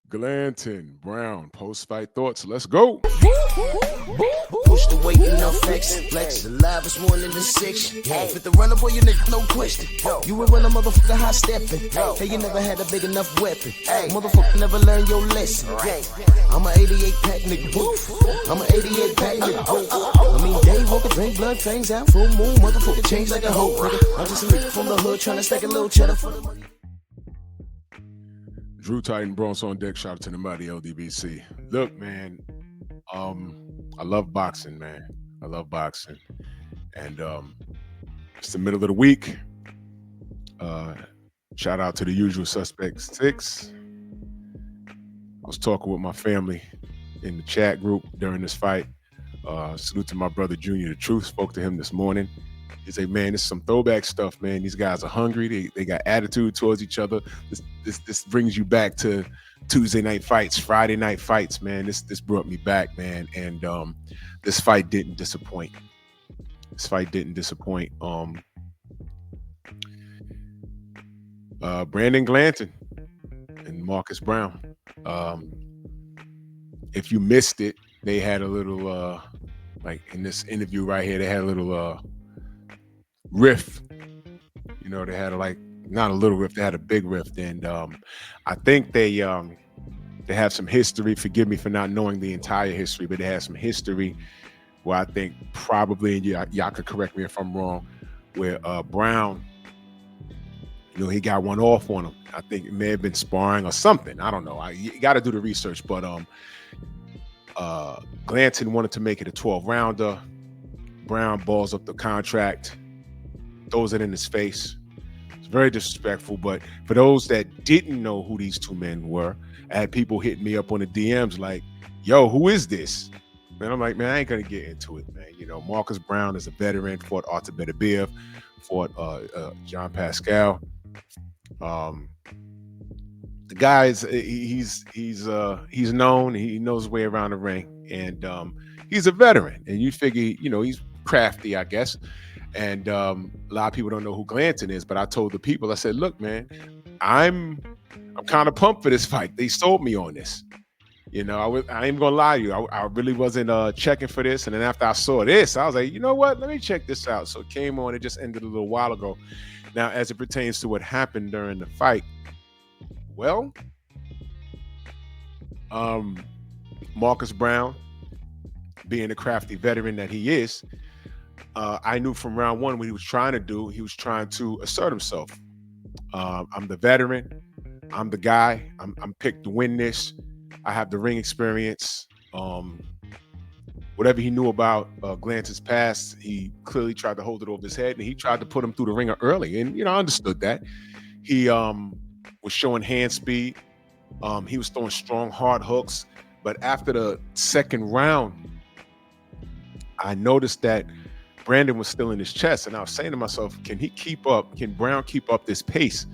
Glanton, Browne, post-fight thoughts. Let's go. Push the weight, enough flex the live is one in the six. Fit the runner, boy, you nigga, no question. You ain't run a motherfucker high stepping. Hey, you never had a big enough weapon. Motherfucker never learned your lesson. I'm a 88 pack nigga, woof. I'm a 88 pack nigga, woof. I mean, day walker, drink blood, fangs out, full moon, motherfucker change like a hoe, nigga. I'm just a nigga from the hood trying to stack a little cheddar for the money. Drew Titan, Bronx on deck. Shout out to the mighty LDBC. Look, man, I love boxing, man. I love boxing. And it's the middle of the week. Shout out to the usual suspects 6. I was talking with my family in the chat group during this fight. Salute to my brother Junior The Truth. Spoke to him this morning. He said, man, this is some throwback stuff, man. These guys are hungry. They got attitude towards each other. This brings you back to Tuesday night fights, Friday night fights, man. This brought me back, man. And this fight didn't disappoint. Brandon Glanton and Marcus Browne. If you missed it, they had a little like in this interview right here, they had a little riff. You know, they had not a little riff, they had a big riff. And I think they have some history. Forgive me for not knowing the entire history, but they have some history where I think probably, and y'all could correct me if I'm wrong, where Browne, you know, he got one off on him. I think it may have been sparring or something. I don't know. You got to do the research. But Glanton wanted to make it a 12-rounder. Browne balls up the contract, throws it in his face. It's very disrespectful. But for those that didn't know who these two men were, I had people hitting me up on the DMs like, yo, who is this? And I'm like, man, I ain't going to get into it, man. You know, Marcus Browne is a veteran, fought Artur Beterbiev, fought John Pascal. The guy is he's known. He knows his way around the ring, and he's a veteran. And you figure, you know, he's crafty, I guess. And a lot of people don't know who Glanton is, but I told the people, I said, look, man, I'm kind of pumped for this fight. They sold me on this. You know, I ain't gonna lie to you. I really wasn't checking for this. And then after I saw this, I was like, you know what? Let me check this out. So it came on. It just ended a little while ago. Now, as it pertains to what happened during the fight, well, Marcus Browne, being the crafty veteran that he is, I knew from round one what he was trying to do. He was trying to assert himself. I'm the veteran. I'm the guy. I'm picked to win this. I have the ring experience. Whatever he knew about Glanton's past, he clearly tried to hold it over his head, and he tried to put him through the ringer early. And, you know, I understood that. He was showing hand speed. He was throwing strong, hard hooks. But after the second round, I noticed that Brandon was still in his chest. And I was saying to myself, can Browne keep up this pace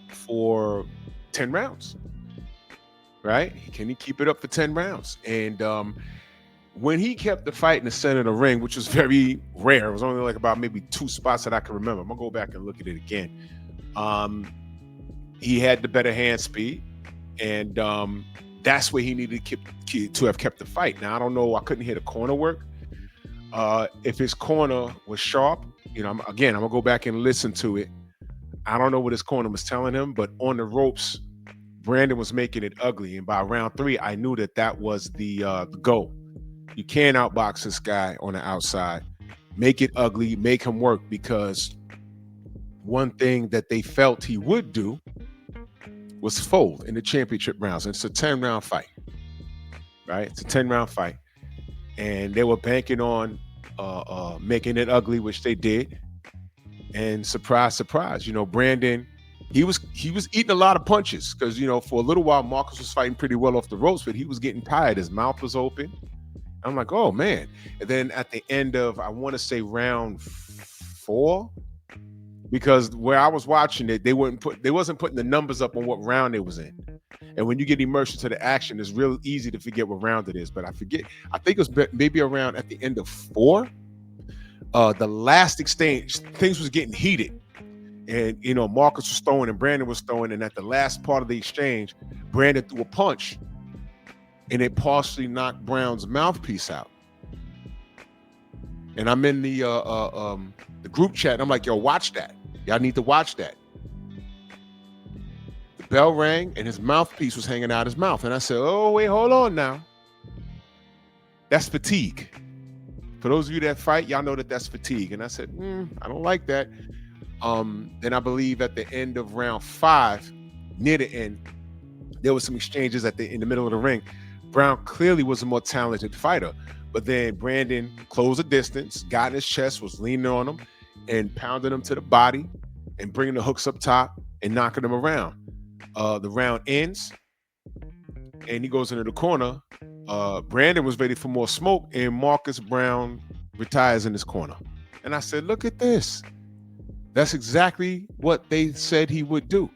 for 10 rounds? Right? Can he keep it up for 10 rounds? And when he kept the fight in the center of the ring, which was very rare, it was only like about maybe 2 spots that I can remember. I'm gonna go back and look at it again. He had the better hand speed, and that's where he needed to have kept the fight. Now, I don't know. I couldn't hear the corner work. If his corner was sharp, you know, I'm gonna go back and listen to it. I don't know what his corner was telling him, but on the ropes, Brandon was making it ugly. And by round 3, I knew that was the goal. You can't outbox this guy on the outside. Make it ugly, make him work, because one thing that they felt he would do was fold in the championship rounds. And it's a 10-round fight, right? It's a 10-round fight. And they were banking on making it ugly, which they did. And surprise, surprise, you know, Brandon, he was eating a lot of punches because, you know, for a little while, Marcus was fighting pretty well off the ropes, but he was getting tired. His mouth was open. I'm like, oh, man. And then at the end of, I want to say round 4, because where I was watching it, they wasn't putting the numbers up on what round it was in. And when you get immersed into the action, it's real easy to forget what round it is. But I forget. I think it was maybe around at the end of 4. The last exchange, things was getting heated. And, you know, Marcus was throwing and Brandon was throwing. And at the last part of the exchange, Brandon threw a punch and it partially knocked Browne's mouthpiece out. And I'm in the group chat, and I'm like, yo, watch that. Y'all need to watch that. The bell rang, and his mouthpiece was hanging out his mouth. And I said, oh, wait, hold on now. That's fatigue. For those of you that fight, y'all know that that's fatigue. And I said, I don't like that. Then I believe at the end of round 5, near the end, there was some exchanges in the middle of the ring. Browne clearly was a more talented fighter. But then Brandon closed the distance, got in his chest, was leaning on him, and pounding him to the body and bringing the hooks up top and knocking him around. The round ends, and he goes into the corner. Brandon was ready for more smoke, and Marcus Browne retires in his corner. And I said, look at this. That's exactly what they said he would do.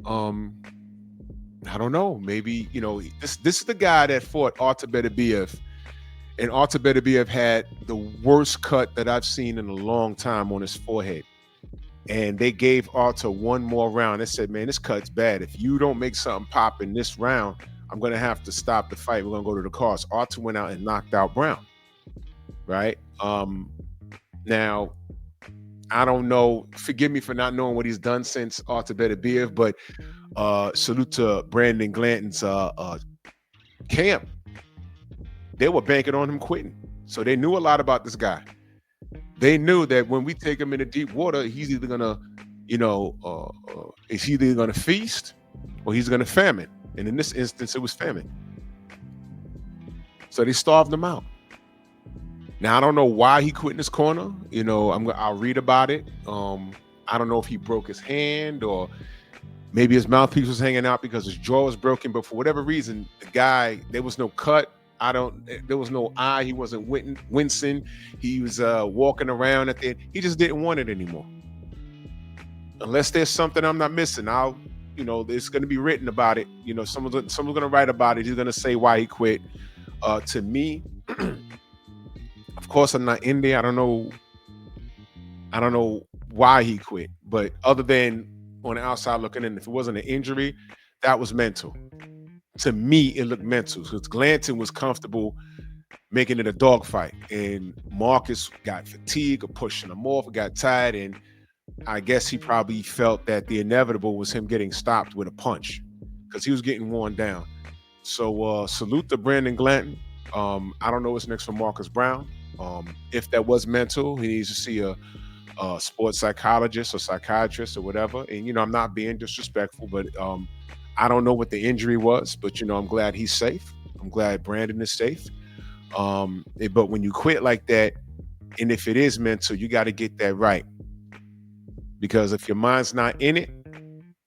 I don't know. Maybe, this is the guy that fought Artur Beterbiev. And Artur Beterbiev had the worst cut that I've seen in a long time on his forehead. And they gave Artur one more round. They said, man, this cut's bad. If you don't make something pop in this round, I'm going to have to stop the fight. We're going to go to the cars. Artur went out and knocked out Browne. Right? Now, I don't know. Forgive me for not knowing what he's done since Artur Beterbiev, but salute to Brandon Glanton's camp. They were banking on him quitting. So they knew a lot about this guy. They knew that when we take him into deep water, he's either going to, he's either going to feast or he's going to famine. And in this instance, it was famine. So they starved him out. Now, I don't know why he quit in his corner. I'll read about it. I don't know if he broke his hand or maybe his mouthpiece was hanging out because his jaw was broken. But for whatever reason, the guy, there was no cut. There was no eye. He wasn't wincing. He was walking around at the end. He just didn't want it anymore. Unless there's something I'm not missing, it's going to be written about it. Someone's going to write about it. He's going to say why he quit. To me, of course, I'm not in there. I don't know why he quit. But other than on the outside looking in, if it wasn't an injury, that was mental. To me, it looked mental because Glanton was comfortable making it a dogfight, and Marcus got fatigued or pushing him off, got tired, and I guess he probably felt that the inevitable was him getting stopped with a punch because he was getting worn down. So salute to Brandon Glanton. I don't know what's next for Marcus Browne. If that was mental, he needs to see a sports psychologist or psychiatrist or whatever. And, I'm not being disrespectful, but I don't know what the injury was, but, I'm glad he's safe. I'm glad Brandon is safe. But when you quit like that, and if it is mental, you got to get that right. Because if your mind's not in it,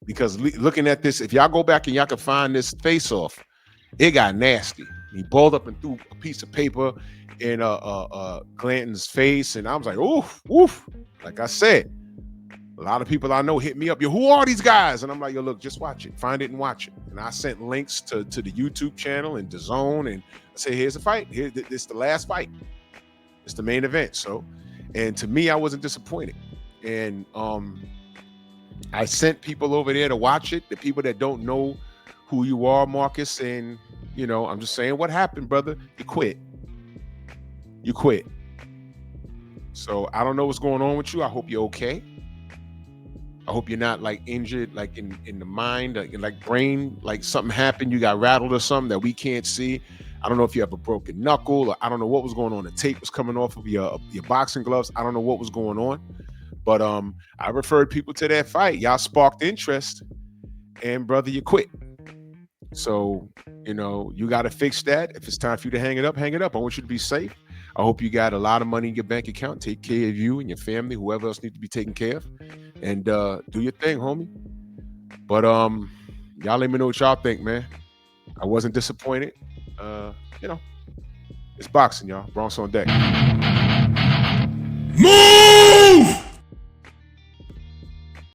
because looking at this, if y'all go back and y'all can find this face-off, it got nasty. He balled up and threw a piece of paper in Glanton's face, and I was like, oof. Like I said, a lot of people I know hit me up. Yo, who are these guys? And I'm like, yo, look, just watch it. Find it and watch it. And I sent links to the YouTube channel and DAZN, and I say, here's the fight. It's the last fight. It's the main event. So, and to me, I wasn't disappointed. And I sent people over there to watch it, the people that don't know who you are, Marcus, and, I'm just saying what happened, brother. You quit. So I don't know what's going on with you. I hope you're okay. I hope you're not like injured, like in the mind, like brain, like something happened, you got rattled or something that we can't see. I don't know if you have a broken knuckle, or I don't know what was going on. The tape was coming off of your boxing gloves. I don't know what was going on. But I referred people to that fight. Y'all sparked interest, and brother, you quit. So, you got to fix that. If it's time for you to hang it up, hang it up. I want you to be safe. I hope you got a lot of money in your bank account. Take care of you and your family, whoever else needs to be taken care of. And do your thing, homie. But y'all let me know what y'all think, man. I wasn't disappointed. It's boxing, y'all. Bronx on deck. Move!